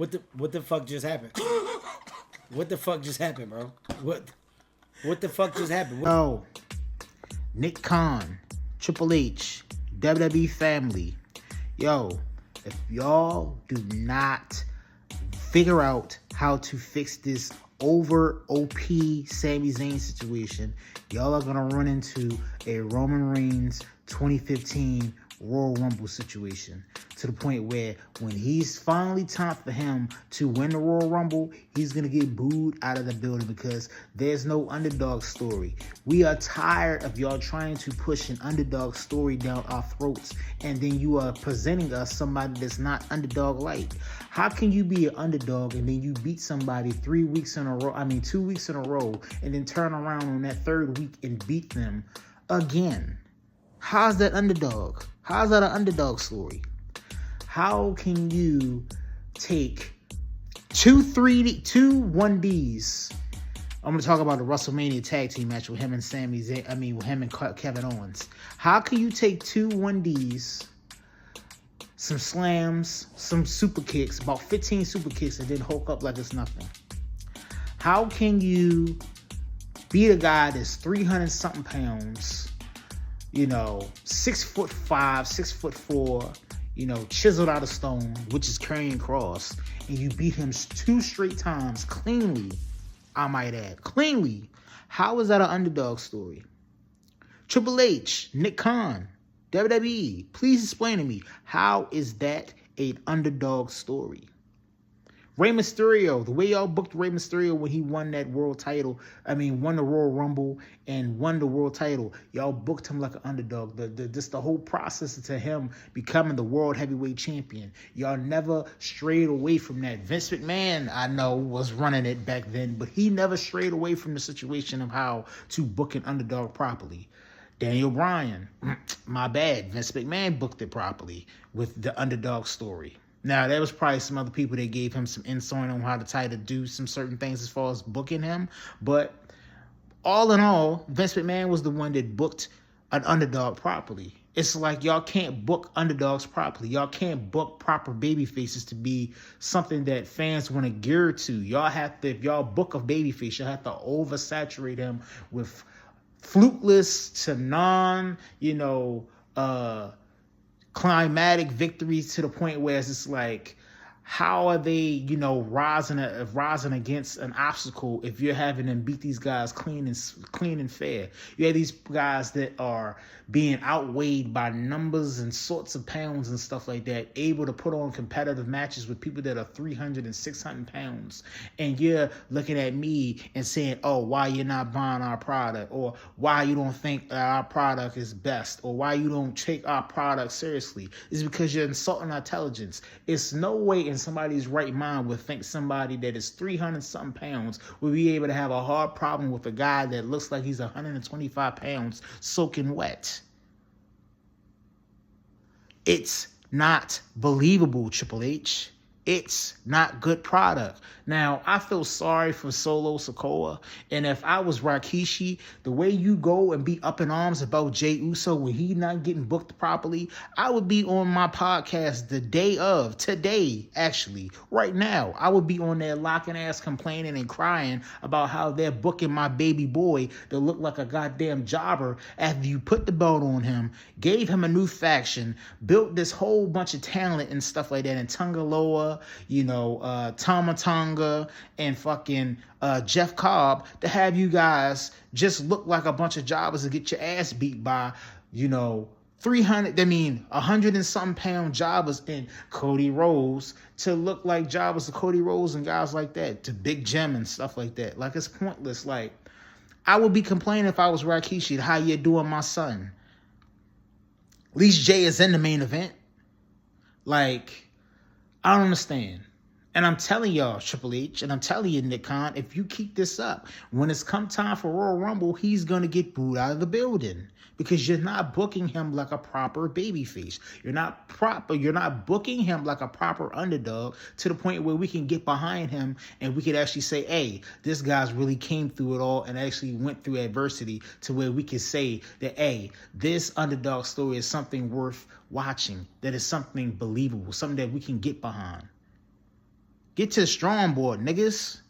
What the fuck just happened? What the fuck just happened, bro? What the fuck just happened? Yo, Nick Khan, Triple H, WWE family. Yo, if y'all do not figure out how to fix this over OP Sami Zayn situation, y'all are gonna run into a Roman Reigns 2015 Royal Rumble situation, to the point where when he's finally time for him to win the Royal Rumble, he's going to get booed out of the building because there's no underdog story. We are tired of y'all trying to push an underdog story down our throats, and then you are presenting us somebody that's not underdog-like. How can you be an underdog and then you beat somebody 2 weeks in a row, and then turn around on that third week and beat them again? How's that underdog? How's that an underdog story? How can you take two 1Ds? I'm going to talk about the WrestleMania tag team match with him and with him and Kevin Owens. How can you take two 1Ds, some slams, some super kicks, about 15 super kicks, and then hulk up like it's nothing? How can you beat a guy that's 300-something pounds, 6'5", 6'4", chiseled out of stone, which is Karrion Kross, and you beat him 2 straight times cleanly, I might add. Cleanly. How is that an underdog story? Triple H, Nick Khan, WWE, please explain to me, how is that an underdog story? Rey Mysterio, the way y'all booked Rey Mysterio when he won that won the Royal Rumble and won the world title, y'all booked him like an underdog. The whole process to him becoming the world heavyweight champion, y'all never strayed away from that. Vince McMahon, I know, was running it back then, but he never strayed away from the situation of how to book an underdog properly. Daniel Bryan, my bad, Vince McMahon booked it properly with the underdog story. Now, there was probably some other people that gave him some insight on how to try to do some certain things as far as booking him. But all in all, Vince McMahon was the one that booked an underdog properly. It's like y'all can't book underdogs properly. Y'all can't book proper baby faces to be something that fans want to gear to. Y'all have to, if y'all book a baby face, y'all have to oversaturate him with flukeless to climatic victories, to the point where it's just like, how are they, rising against an obstacle if you're having them beat these guys clean and fair? You have these guys that are being outweighed by numbers and sorts of pounds and stuff like that, able to put on competitive matches with people that are 300 and 600 pounds. And you're looking at me and saying, oh, why you're not buying our product, or why you don't think our product is best, or why you don't take our product seriously. It's because you're insulting our intelligence. It's no way in somebody's right mind would think somebody that is 300-something pounds would be able to have a hard problem with a guy that looks like he's 125 pounds soaking wet. It's not believable, Triple H. It's not good product. Now, I feel sorry for Solo Sikoa, and if I was Rikishi, the way you go and be up in arms about Jey Uso when he not getting booked properly, I would be on my podcast the day of, today, actually, right now. I would be on there locking ass, complaining and crying about how they're booking my baby boy that looked like a goddamn jobber after you put the belt on him, gave him a new faction, built this whole bunch of talent and stuff like that in Tungaloa, Tama Tonga, and fucking Jeff Cobb, to have you guys just look like a bunch of jobbers and get your ass beat by, 100 and something pound jobbers and Cody Rhodes, to look like jobbers of Cody Rhodes and guys like that, to Big Jim and stuff like that. Like, it's pointless. Like, I would be complaining if I was Rikishi, how you doing, my son? At least Jay is in the main event. Like, I don't understand. And I'm telling y'all, Triple H, and I'm telling you, Nick Khan, if you keep this up, when it's come time for Royal Rumble, he's going to get booed out of the building because you're not booking him like a proper babyface. You're not booking him like a proper underdog to the point where we can get behind him and we could actually say, hey, this guy's really came through it all and actually went through adversity, to where we can say that, hey, this underdog story is something worth watching, that is something believable, something that we can get behind. Get to the strong board, niggas.